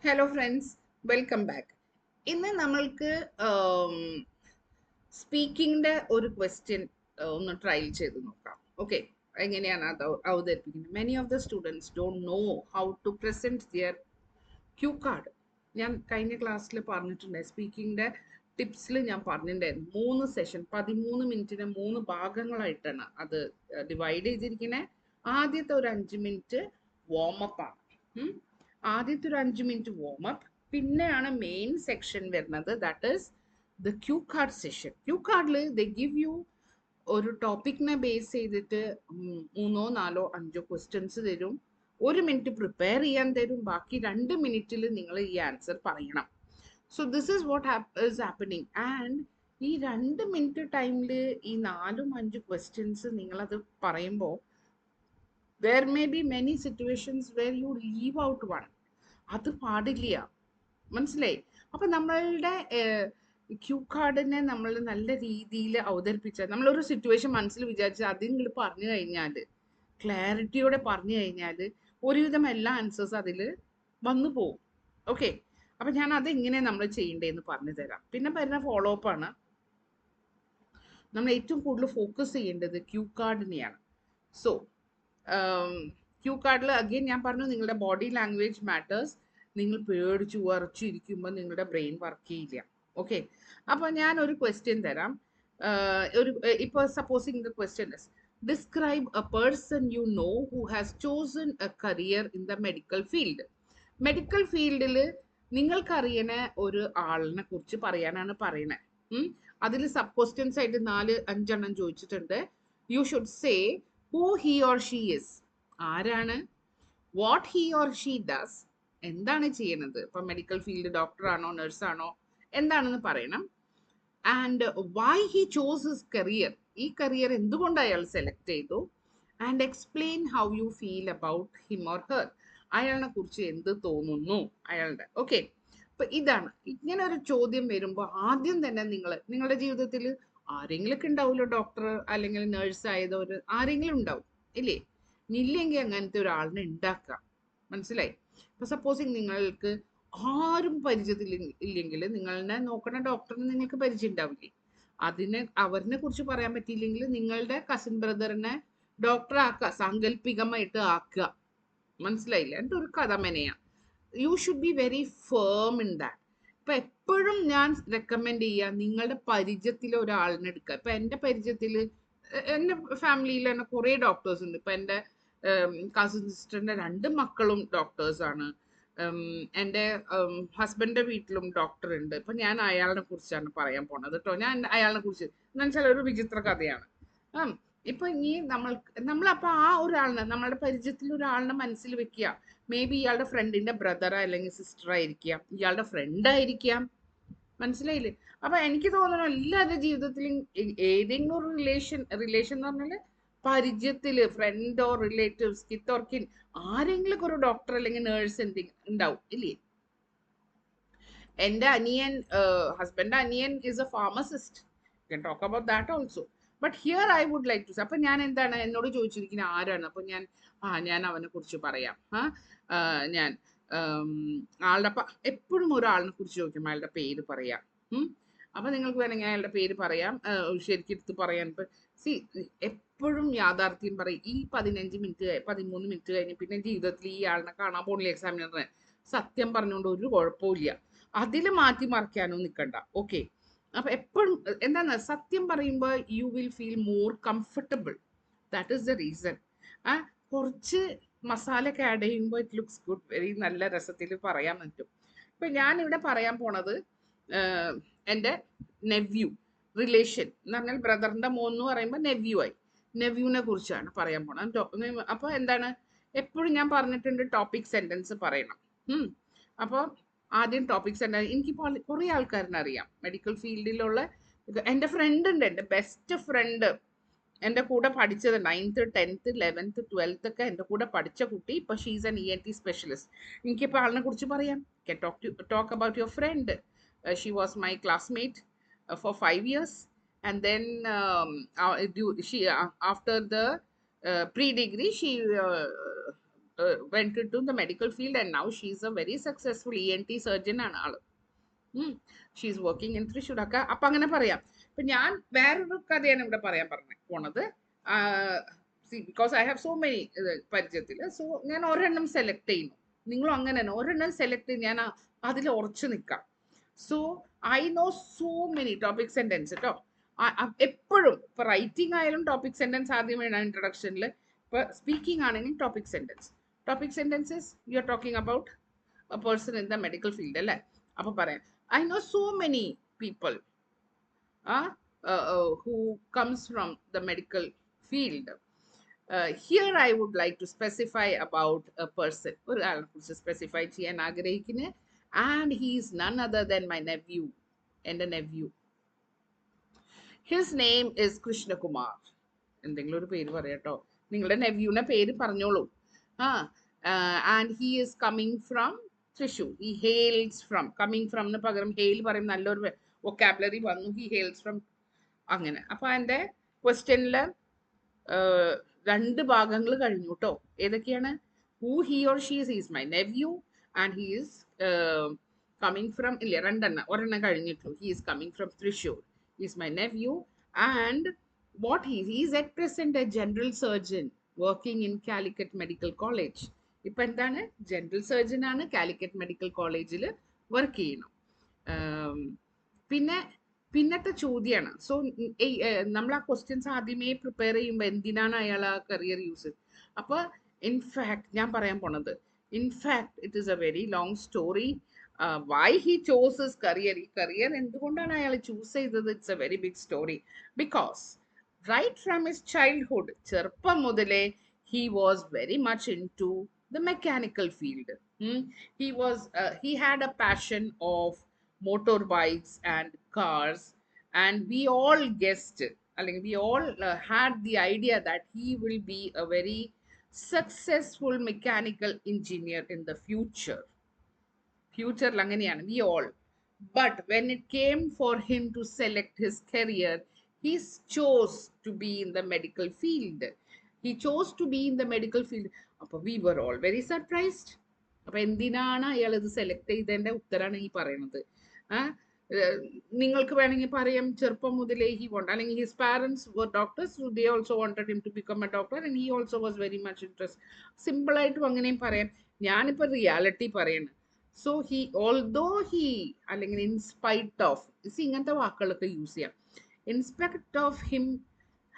Hello friends, welcome back. ഇന്ന് നമ്മൾക്ക് സ്പീക്കിങ്ങിൻ്റെ ഒരു ക്വസ്റ്റ്യൻ ഒന്ന് ട്രയൽ ചെയ്ത് നോക്കാം. ഓക്കെ, എങ്ങനെയാണ് അത് അവതരിപ്പിക്കുന്നത്? Many of the students don't know how to present their cue card. ഞാൻ കഴിഞ്ഞ ക്ലാസ്സിൽ പറഞ്ഞിട്ടുണ്ട്, സ്പീക്കിങ്ങിൻ്റെ ടിപ്സിൽ ഞാൻ പറഞ്ഞിട്ടുണ്ടായിരുന്നു. 3 സെഷൻ 13 മിനിറ്റിന് 3 ഭാഗങ്ങളായിട്ടാണ് അത് ഡിവൈഡ് ചെയ്തിരിക്കുന്നത്. ആദ്യത്തെ ഒരു 5 മിനിറ്റ് വാമപ്പാണ്. ആദ്യത്തെ ഒരു 5 മിനിറ്റ് വാമപ്പ്, പിന്നെയാണ് മെയിൻ സെക്ഷൻ വരുന്നത്. That is the cue card session. Cue കാർഡിൽ ദ ഗിവ് യു ഒരു ടോപ്പിക്കിനെ ബേസ് ചെയ്തിട്ട് 3, 4, 5 ക്വസ്റ്റ്യൻസ് തരും. 1 മിനിറ്റ് പ്രിപ്പയർ ചെയ്യാൻ തരും. ബാക്കി 2 മിനിറ്റിൽ നിങ്ങൾ ഈ ആൻസർ പറയണം. So this is what is happening. And ഈ 2 മിനിറ്റ് ടൈമിൽ ഈ 4, 5 ക്വസ്റ്റ്യൻസ് നിങ്ങളത് പറയുമ്പോൾ there may be many situations where you leave out one. അത് പാടില്ല, മനസ്സിലായി? അപ്പൊ നമ്മളുടെ ക്യൂ കാർഡിനെ നമ്മൾ നല്ല രീതിയിൽ അവതരിപ്പിച്ചാൽ, നമ്മളൊരു സിറ്റുവേഷൻ മനസ്സിൽ വിചാരിച്ചാൽ അത് നിങ്ങൾ പറഞ്ഞു കഴിഞ്ഞാൽ, ക്ലാരിറ്റിയോടെ പറഞ്ഞു കഴിഞ്ഞാൽ ഒരുവിധം എല്ലാ ആൻസേഴ്സ് അതിൽ വന്നു പോകും. ഓക്കെ, അപ്പൊ ഞാൻ അതെങ്ങനെ നമ്മൾ ചെയ്യേണ്ടതെന്ന് പറഞ്ഞു തരാം. പിന്നെ വരുന്ന ഫോളോ അപ്പ് ആണ്. നമ്മൾ ഏറ്റവും കൂടുതൽ ഫോക്കസ് ചെയ്യേണ്ടത് ക്യൂ കാർഡിനെയാണ്. സോ ക്യൂ കാർഡിൽ അഗെയിൻ ഞാൻ പറഞ്ഞു, നിങ്ങളുടെ ബോഡി ലാംഗ്വേജ് മാറ്റേഴ്സ്. നിങ്ങൾ പേടിച്ചു ഉറച്ചിരിക്കുമ്പോൾ നിങ്ങളുടെ ബ്രെയിൻ വർക്ക് ചെയ്യില്ല. ഓക്കെ, അപ്പോൾ ഞാൻ ഒരു ക്വസ്റ്റ്യൻ തരാം. ഇപ്പോൾ supposing the question is describe A person you know who has chosen A career in the medical field. Medical ഫീൽഡിൽ നിങ്ങൾക്കറിയണ ഒരു ആളിനെ കുറിച്ച് പറയാനാണ് പറയണേ. അതിൽ സബ് ക്വസ്റ്റ്യൻസ് ആയിട്ട് 4-5 എണ്ണം ചോദിച്ചിട്ടുണ്ട്. You should say who he or she is. ആരാണ്, what he or she does, എന്താണ് ചെയ്യണത്. ഇപ്പൊ മെഡിക്കൽ ഫീൽഡ് ഡോക്ടർ ആണോ നഴ്സ് ആണോ എന്താണെന്ന് പറയണം. And why he chose his career, ഈ കരിയർ എന്തുകൊണ്ട് അയാൾ സെലക്ട് ചെയ്തു. And explain how you feel about him or her, അയാളെ കുറിച്ച് എന്ത് തോന്നുന്നു അയാളുടെ. ഓക്കെ, അപ്പൊ ഇതാണ്. ഇങ്ങനെ ഒരു ചോദ്യം വരുമ്പോൾ ആദ്യം തന്നെ നിങ്ങളുടെ ജീവിതത്തിൽ ആരെങ്കിലൊക്കെ ഉണ്ടാവുമല്ലോ, ഡോക്ടർ അല്ലെങ്കിൽ നേഴ്സ് ആയതോര് ആരെങ്കിലും ഉണ്ടാവും, ഇല്ലേ? ഇല്ലെങ്കിൽ അങ്ങനത്തെ ഒരാളിനെ ഉണ്ടാക്കാം. മനസ്സിലായി? ഇപ്പൊ സപ്പോസിങ് നിങ്ങൾക്ക് ആരും പരിചയത്തിൽ ഇല്ലെങ്കിൽ നിങ്ങളെ നോക്കണ ഡോക്ടറിന് നിങ്ങൾക്ക് പരിചയം ഉണ്ടാവില്ലേ? അവരിനെ കുറിച്ച് പറയാൻ പറ്റിയില്ലെങ്കിൽ നിങ്ങളുടെ കസിൻ ബ്രദറിനെ ഡോക്ടർ ആക്കുക, സാങ്കല്പികമായിട്ട് ആക്കുക. മനസ്സിലായില്ല? എന്നിട്ട് ഒരു കഥ മെനയാ. You should be very firm in that. ഇപ്പൊ എപ്പോഴും ഞാൻ റെക്കമെൻഡ് ചെയ്യുക, നിങ്ങളുടെ പരിചയത്തിൽ ഒരാളിനെ എടുക്കുക. ഇപ്പൊ എൻ്റെ പരിചയത്തിൽ, എൻ്റെ ഫാമിലിയിൽ തന്നെ കുറേ ഡോക്ടേഴ്സ് ഉണ്ട്. ഇപ്പൊ എൻ്റെ കസിൻ സിസ്റ്ററിന്റെ 2 മക്കളും ഡോക്ടേഴ്സാണ്. എൻ്റെ ഹസ്ബൻഡിന്റെ വീട്ടിലും ഡോക്ടർ ഉണ്ട്. ഇപ്പൊ ഞാൻ അയാളിനെ കുറിച്ചാണ് പറയാൻ പോണത് കേട്ടോ. ഞാൻ അയാളിനെ കുറിച്ച് എന്ന് വെച്ചാൽ ഒരു വിചിത്ര കഥയാണ്. ഇപ്പൊ ഈ നമ്മളപ്പോ ആ ഒരാളിനെ, നമ്മളുടെ പരിചയത്തിൽ ഒരാളിനെ മനസ്സിൽ വെക്കുക. മേ ബി ഇയാളുടെ ഫ്രണ്ടിന്റെ ബ്രദർ അല്ലെങ്കിൽ സിസ്റ്റർ ആയിരിക്കാം, ഇയാളുടെ ഫ്രണ്ട് ആയിരിക്കാം. മനസ്സിലായില്ലേ? അപ്പൊ എനിക്ക് തോന്നുന്നു എല്ലാവരുടെ ജീവിതത്തിലും ഏതെങ്കിലും ഒരു റിലേഷൻ എന്ന് പറഞ്ഞാല് പരിചയത്തില് ഫ്രണ്ടോ റിലേറ്റീവ്സ് കിത്തോർക്കിൻ ആരെങ്കിലും ഒരു ഡോക്ടർ അല്ലെങ്കിൽ നേഴ്സ് എന്തെങ്കിലും ഉണ്ടാവും, ഇല്ലേ? എൻ്റെ അനിയൻ, ഹസ്ബൻഡ് അനിയൻ is a pharmacist. Can talk about that also. But here I would like to say, അപ്പൊ ഞാൻ എന്താണ് എന്നോട് ചോദിച്ചിരിക്കുന്നത് ആരാണ്, അപ്പൊ ഞാൻ അവനെ കുറിച്ച് പറയാം. ഞാൻ ആളുടെ എപ്പോഴും ഒരാളിനെ കുറിച്ച് ചോദിക്കും, അയാളുടെ പേര് പറയാം. അപ്പൊ നിങ്ങൾക്ക് വേണമെങ്കിൽ അയാളുടെ പേര് പറയാം, ശരിക്കും എടുത്ത് പറയാൻ. ഇപ്പൊ എപ്പോഴും യാഥാർത്ഥ്യം പറയും. ഈ 15 മിനിറ്റ് 13 മിനിറ്റ് കഴിഞ്ഞ് പിന്നെ ജീവിതത്തിൽ ഈ ആളിനെ കാണാൻ പോണില്ല എക്സാമിനറിന്, സത്യം പറഞ്ഞുകൊണ്ട് ഒരു കുഴപ്പമില്ല. അതിൽ മാറ്റി മറിക്കാനോ നിൽക്കണ്ട. ഓക്കെ, അപ്പൊ എപ്പോഴും എന്താണ് സത്യം പറയുമ്പോൾ you will feel more comfortable. That is the reason. കുറച്ച് മസാല ഒക്കെ ആഡ് ചെയ്യുമ്പോൾ ഇറ്റ് ലുക്സ് ഗുഡ്. വെരി നല്ല രസത്തിൽ പറയാൻ പറ്റും. ഇപ്പൊ ഞാൻ ഇവിടെ പറയാൻ പോണത് എൻ്റെ നെവ്യൂ, റിലേഷൻ എന്ന് പറഞ്ഞാൽ ബ്രദറിന്റെ മോൻ എന്ന് പറയുമ്പോൾ നെവ്യൂ ആയി. നെവ്യൂനെ കുറിച്ചാണ് പറയാൻ പോണത്. അപ്പൊ എന്താണ്, എപ്പോഴും ഞാൻ പറഞ്ഞിട്ടുണ്ട് ടോപ്പിക് സെന്റൻസ് പറയണം. അപ്പോൾ ആദ്യം ടോപ്പിക് സെന്റൻസ്. എനിക്കിപ്പോൾ കുറേ ആൾക്കാരിനെ അറിയാം മെഡിക്കൽ ഫീൽഡിലുള്ള. എൻ്റെ ഫ്രണ്ട് ഉണ്ട്, എൻ്റെ ബെസ്റ്റ് ഫ്രണ്ട്, എൻ്റെ കൂടെ പഠിച്ചത് 9th 10th 11th 12th ഒക്കെ എൻ്റെ കൂടെ പഠിച്ച കുട്ടി. ഇപ്പൊ ഷീസ് എൻ ENT സ്പെഷ്യലിസ്റ്റ്. എനിക്കിപ്പോൾ ആളിനെ കുറിച്ച് പറയാം. Talk about your friend. She was my classmate for 5 years, and then she after the pre-degree she went into the medical field, and now she's a very successful ENT surgeon ആണ് ആള്. She's working in Thrissur ഒക്കെ അപ്പൊ അങ്ങനെ പറയാം. ഇപ്പൊ ഞാൻ വേറൊരു കഥയാണ് ഇവിടെ പറയാൻ പോണത്. Because I have so many പരിചയത്തില്. സോ ഞാൻ ഒരെണ്ണം സെലക്ട് ചെയ്യുന്നു. നിങ്ങളും അങ്ങനെ തന്നെ ഒരെണ്ണം സെലക്ട് ചെയ്ത് ഞാൻ അതിൽ ഉറച്ചു നിൽക്കാം. So I know so many topic sentence കേട്ടോ. എപ്പോഴും ഇപ്പൊ റൈറ്റിംഗ് ആയാലും ടോപ്പിക് സെന്റൻസ് ആദ്യം വേണം ഇൻട്രൊഡക്ഷനിൽ. ഇപ്പൊ സ്പീക്കിംഗ് ആണെങ്കിൽ topic sentence. Topic sentences you are talking about A person in the medical field അല്ലേ. അപ്പൊ പറയാം, I know so many people who comes from the medical field. Here I would like to specify about a person. Specify ചെയ്യാൻ ആഗ്രഹിക്കുന്നു. And he is none other than my nephew. എൻ്റെ nephew. His name is Krishna Kumar. എന്തെങ്കിലും ഒരു പേര് പറയാട്ടോ. നിങ്ങളുടെ നെവ്യൂനെ പേര് പറഞ്ഞോളൂ. And he is coming from Thrissur. He hails from. Coming from ന് പകരം hail പറയും നല്ലൊരു വൊക്കാബുലറി വന്നു. He hails from. അങ്ങനെ. അപ്പൊ എൻ്റെ ക്വസ്റ്റ്യനില് രണ്ട് ഭാഗങ്ങൾ കഴിഞ്ഞു കേട്ടോ. ഏതൊക്കെയാണ്? Who he or she is. He is my nephew and he is coming from. ഇല്ല, ഒരെണ്ണം കഴിഞ്ഞിട്ടുള്ളൂ. He is coming from Thrissur. He is my nephew and what he is at present a general surgeon working in Calicut Medical College. ഇപ്പൊ എന്താണ്? General surgeon ആണ്, Calicut medical കോളേജിൽ work ചെയ്യണം. പിന്നത്തെ ചോദ്യമാണ്. സോ നമ്മൾ ആ ക്വസ്റ്റ്യൻസ് ആദ്യമേ പ്രിപ്പയർ ചെയ്യുമ്പോൾ എന്തിനാണ് അയാൾ ആ കരിയർ യൂസ്. അപ്പൊ ഇൻഫാക്ട് ഞാൻ പറയാൻ പോണത്, in fact it is a very long story. Why he chose his career. ഈ കരിയർ എന്തുകൊണ്ടാണ് അയാൾ ചൂസ് ചെയ്തത്? It's a very big story. Because right from his childhood, ചെറുപ്പം മുതലേ he was very much into the mechanical field. He had a passion of motorbikes and cars, and we all guessed, we all had the idea that he will be a very successful mechanical engineer in the future. We all. But when it came for him to select his career, he chose to be in the medical field. He chose to be in the medical field. അപ്പോൾ we were all very surprised. അപ്പൊ എന്തിനാണ് അയാൾ ഇത് select ചെയ്തതിന്റെ ഉത്തരാണ് ഈ പറയുന്നത്. നിങ്ങൾക്ക് വേണമെങ്കിൽ പറയാം, ചെറുപ്പം മുതലേ he wanted, അല്ലെങ്കിൽ his parents were doctors, so they also wanted him to become a doctor and he also was very much interested. Simple ആയിട്ടും അങ്ങനെയും പറയാം. ഞാനിപ്പോ റിയാലിറ്റി പറയണം. സോ he, although he, അല്ലെങ്കിൽ in spite of, ഇങ്ങനത്തെ വാക്കുകളൊക്കെ use ചെയ്യാം. In spite of him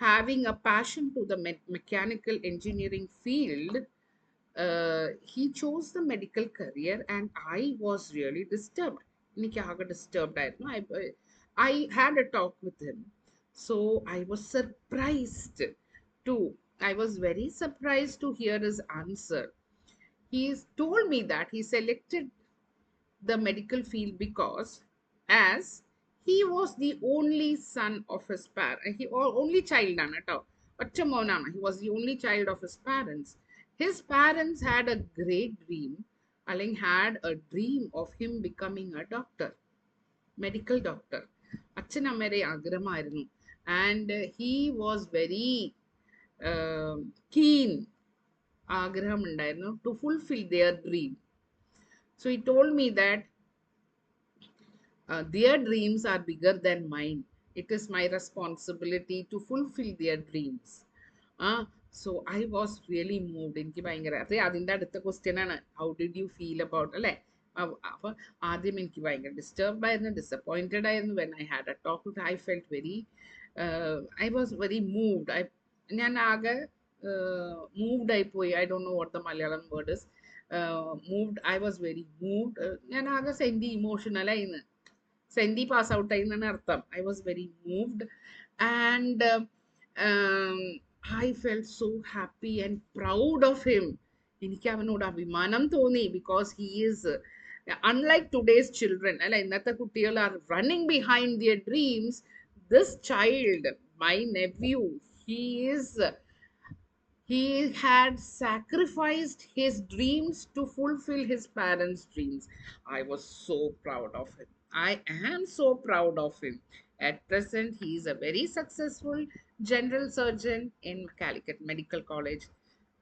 having a passion to the mechanical engineering field, he chose the medical career and I was really disturbed. I had a talk with him. So I was surprised too. I was very surprised to hear his answer. He told me that he selected the medical field because as he was the only son of his parents. Only child ആണ് കേട്ടോ, ഒറ്റ മോനാണ്. He was the only child of his parents. His parents had a great dream, അല്ലെങ്കിൽ had a dream of him becoming a doctor, medical doctor. അച്ഛനമ്മയുടെ ആഗ്രഹമായിരുന്നു. And he was very keen, ആഗ്രഹം ഉണ്ടായിരുന്നു to fulfill their dream. So he told me that their dreams are bigger than mine. It is my responsibility to fulfill their dreams. So I was really moved. എനിക്ക് ഭയങ്കര അതിൻ്റെ അടുത്ത question ആണ്, how did you feel about അല്ലേ. അപ്പൊ ആദ്യം എനിക്ക് ഭയങ്കര ഡിസ്റ്റർബ്ഡ് ആയിരുന്നു, ഡിസപ്പോയിന്റഡ് ആയിരുന്നു. When I had a talk with, I felt very, I was very moved. ഞാൻ ആകെ മൂവ്ഡ് ആയിപ്പോയി. I don't know what the Malayalam word is. Moved, I was very moved. ഞാൻ ആകെ സെൻറ്റി ഇമോഷണൽ ആയിന്ന്. സെൻറ്റി പാസ് ഔട്ട് ആയി എന്നാണ് അർത്ഥം. I was very moved and I felt so happy and proud of him. എനിക്ക് അവനോട് അഭിമാനം തോന്നി. Because he is unlike today's children, അല്ല, ഇന്നത്തെ കുട്ടികൾ are running behind their dreams. This child, my nephew, he had sacrificed his dreams to fulfill his parents' dreams. I was so proud of him. I am so proud of him. At present, he is a very successful general surgeon in Calicut Medical College.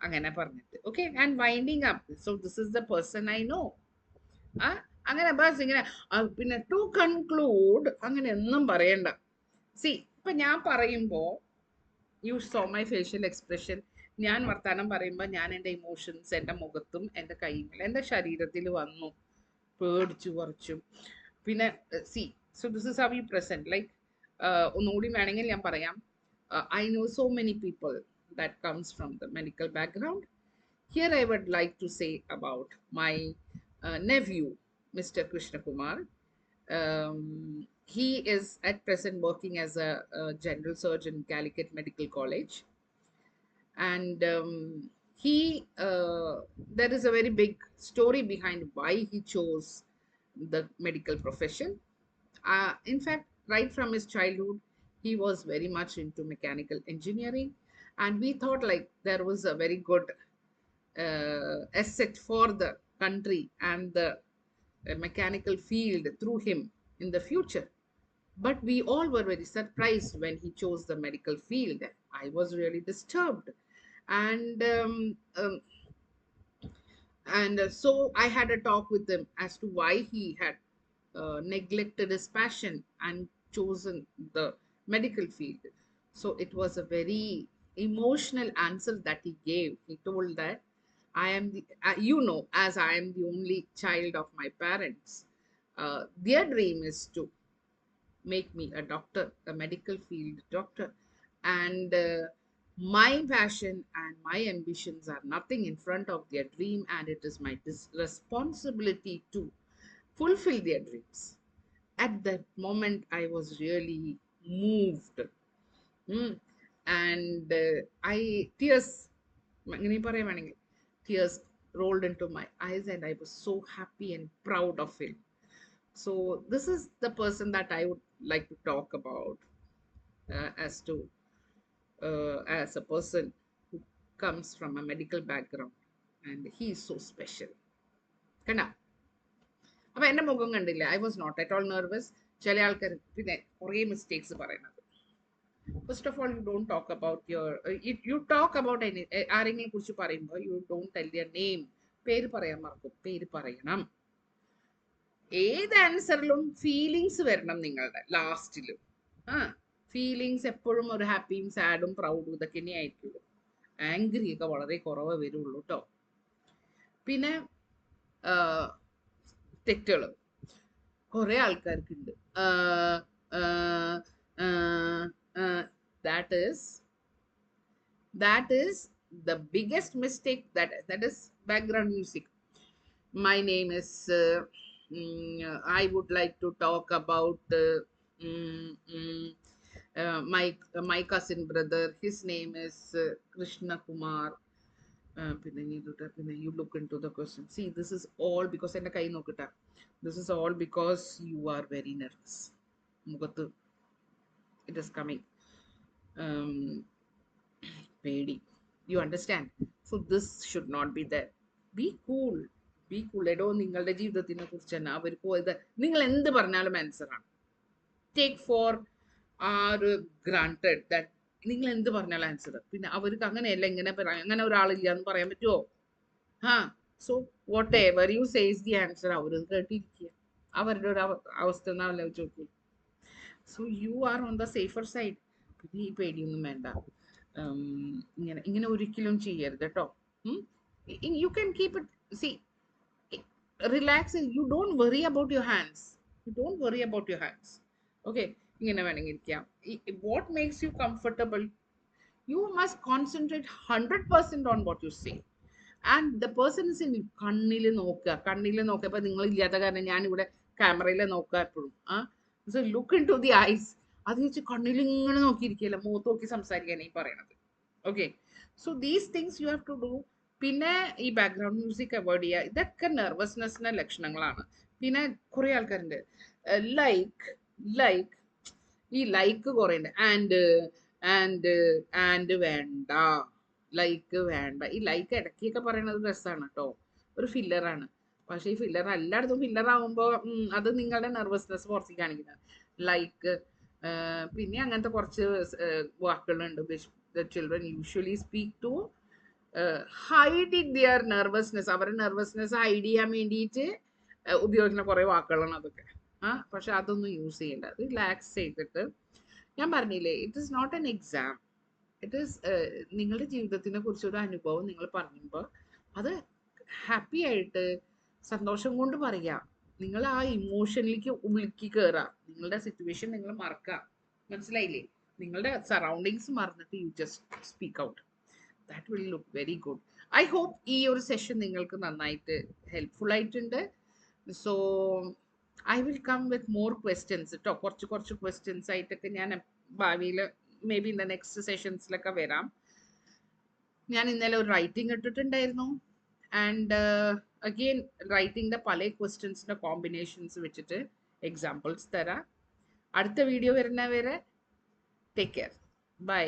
അങ്ങനെ പറഞ്ഞിട്ട് okay and winding up. So this is the person I know. ആ അങ്ങനെ bus ഇങ്ങനെ പിന്നെ to conclude അങ്ങനെ ഒന്നും പറയണ്ട. C ഇപ്പൊ ഞാൻ പറയുമ്പോ you so my facial expression. ഞാൻ വർത്താനം പറയുമ്പോൾ ഞാൻ എൻ്റെ ഇമോഷൻസ് എൻ്റെ മുഖത്തും എൻ്റെ കൈകൾ എൻ്റെ ശരീരത്തിൽ വന്നു, പേടിച്ചു കുറച്ചും. പിന്നെ C so this is how you present like. ഒന്നുകൂടി വേണമെങ്കിൽ ഞാൻ പറയാം. I know so many people that comes from the medical background. Here I would like to say about my nephew, Mr. Krishna Kumar. Um, he is at present working as a general surgeon in Calicut Medical College. And there is a very big story behind why he chose the medical profession. In fact, right from his childhood, he was very much into mechanical engineering. And we thought like there was a very good asset for the country and the mechanical field through him in the future. But we all were very surprised when he chose the medical field. I was really disturbed. And so I had a talk with him as to why he had neglected his passion and chosen the medical field. So it was a very emotional answer that he gave. He told that I am the, as I am the only child of my parents, their dream is to make me a doctor, a medical field doctor. And my passion and my ambitions are nothing in front of their dream, and it is my responsibility to fulfill their dreams. At that moment, I was really moved. Mm. And tears, tears rolled into my eyes, and I was so happy and proud of him. So, this is the person that I would like to talk about as a person who comes from a medical background, and he is so special. കണ്ട അപ്പൊ എന്റെ മുഖം കണ്ടില്ല. I was not at all nervous. ചില ആൾക്കാർ പിന്നെ കുറേ mistakes പറയുന്നത്. First of all you don't talk about you talk about ആരെങ്കിലും കുറിച്ച് പറയുമ്പോൾ you don't tell your name. പേര് പറയാൻ മറക്കും. പേര് പറയണം. ഏത് ആൻസറിലും ഫീലിങ്സ് വരണം നിങ്ങളുടെ ലാസ്റ്റിലും. ആ ഫീലിങ്സ് എപ്പോഴും ഒരു ഹാപ്പിയും സാഡും പ്രൗഡും ഇതൊക്കെ തന്നെ ആയിരിക്കുള്ളൂ. ആംഗ്രി ഒക്കെ വളരെ കുറവ് വരുള്ളൂ കേട്ടോ. പിന്നെ തെറ്റുകൾ കുറെ ആൾക്കാർക്കുണ്ട്. that is the biggest mistake. That is background music. My name is I would like to talk about my cousin brother. His name is Krishna Kumar. You look into the question. See, this is all because this is all because you are very nervous. It is coming. Pedi. You understand? So this should not be there. Be cool. Be cool. എടോ നിങ്ങളുടെ ജീവിതത്തിനെ കുറിച്ച് തന്നെ അവർക്ക് ഇത് നിങ്ങൾ എന്ത് പറഞ്ഞാലും ആൻസറാണ്. Take for or granted that നിങ്ങൾ എന്ത് പറഞ്ഞാലും ആൻസർ. പിന്നെ അവർക്ക് അങ്ങനെയല്ല ഇങ്ങനെ അങ്ങനെ ഒരാളില്ല എന്ന് പറയാൻ പറ്റുമോ? So whatever you says the answer അവർ കേട്ടിരിക്കുക. അവരുടെ ഒരു അവസ്ഥ എന്നാവല്ലോ ചോദിക്കും. So you are on the safer side. പിന്നെ ഈ പേടിയൊന്നും വേണ്ട. ഇങ്ങനെ ഒരിക്കലും ചെയ്യരുത് കേട്ടോ. You can keep it. See relax. You don't worry about your hands. Okay, ഇങ്ങനെ വേണമെങ്കിൽ ഇരിക്കാം. What makes you comfortable. You must concentrate 100% on what you say. And the person is in കണ്ണിൽ നോക്കുക. ഇപ്പൊ നിങ്ങൾ ഇല്ലാത്ത കാരണം ഞാനിവിടെ ക്യാമറയിൽ നോക്കുക എപ്പോഴും. So look into the eyes. അത് വെച്ച് കണ്ണിൽ ഇങ്ങനെ നോക്കിയിരിക്കുകയല്ല, മുഖത്ത് നോക്കി സംസാരിക്കാൻ ഈ പറയണത്. Okay, so these things you have to do. പിന്നെ ഈ ബാക്ക്ഗ്രൗണ്ട് മ്യൂസിക് അവോയ്ഡ് ചെയ്യുക. ഇതൊക്കെ നെർവസ്നെസ്സിന്റെ ലക്ഷണങ്ങളാണ്. പിന്നെ കുറെ ആൾക്കാരുണ്ട് ലൈക്ക് ഈ ലൈക്ക് കുറെ ഉണ്ട്. ആൻഡ് വേണ്ട, ലൈക്ക് വേണ്ട. ഈ ലൈക്ക് ഇടയ്ക്കൊക്കെ പറയണത് രസമാണ് കേട്ടോ, ഒരു ഫില്ലറാണ്. പക്ഷെ ഈ ഫില്ലർ എല്ലായിടത്തും ഫില്ലർ ആകുമ്പോൾ അത് നിങ്ങളുടെ നെർവസ്നെസ് പുറത്തേക്ക് കാണിക്കുന്നത്. ലൈക്ക് പിന്നെ അങ്ങനത്തെ കുറച്ച് വാക്കുകളുണ്ട്. Children usually speak to hiding their nervousness, അവരുടെ നെർവസ്നെസ് ഹൈഡ് ചെയ്യാൻ വേണ്ടിയിട്ട് ഉപയോഗിക്കുന്ന കുറേ വാക്കുകളാണ് അതൊക്കെ. പക്ഷെ അതൊന്നും യൂസ് ചെയ്യേണ്ട. റിലാക്സ് ചെയ്തിട്ട്, ഞാൻ പറഞ്ഞില്ലേ, it is not an exam, it is നിങ്ങളുടെ ജീവിതത്തിനെ കുറിച്ചൊരു അനുഭവം നിങ്ങൾ പറയുമ്പോൾ അത് ഹാപ്പി ആയിട്ട് സന്തോഷം കൊണ്ട് പറയുക. നിങ്ങൾ ആ ഇമോഷനിലേക്ക് ഉള്ളിലേക്ക് കയറുക, നിങ്ങളുടെ സിറ്റുവേഷൻ നിങ്ങൾ മറക്കുക. മനസ്സിലായില്ലേ? നിങ്ങളുടെ സറൗണ്ടിങ്സ് മറന്നിട്ട് you just speak out. That will look very good. I hope ഈ ഒരു സെഷൻ നിങ്ങൾക്ക് നന്നായിട്ട് ഹെൽപ്ഫുൾ ആയിട്ടുണ്ട്. So I will come with more questions കേട്ടോ. കുറച്ച് ക്വസ്റ്റ്യൻസ് ആയിട്ടൊക്കെ ഞാൻ ഭാവിയിൽ maybe in the next സെഷൻസിലൊക്കെ വരാം. ഞാൻ ഇന്നലെ ഒരു റൈറ്റിംഗ് ഇട്ടിട്ടുണ്ടായിരുന്നു. ആൻഡ് അഗെയിൻ റൈറ്റിംഗിൻ്റെ പല ക്വസ്റ്റ്യൻസിൻ്റെ കോമ്പിനേഷൻസ് വെച്ചിട്ട് എക്സാമ്പിൾസ് തരാം. അടുത്ത വീഡിയോ വരുന്നവരെ ടേക്ക് കെയർ. ബൈ.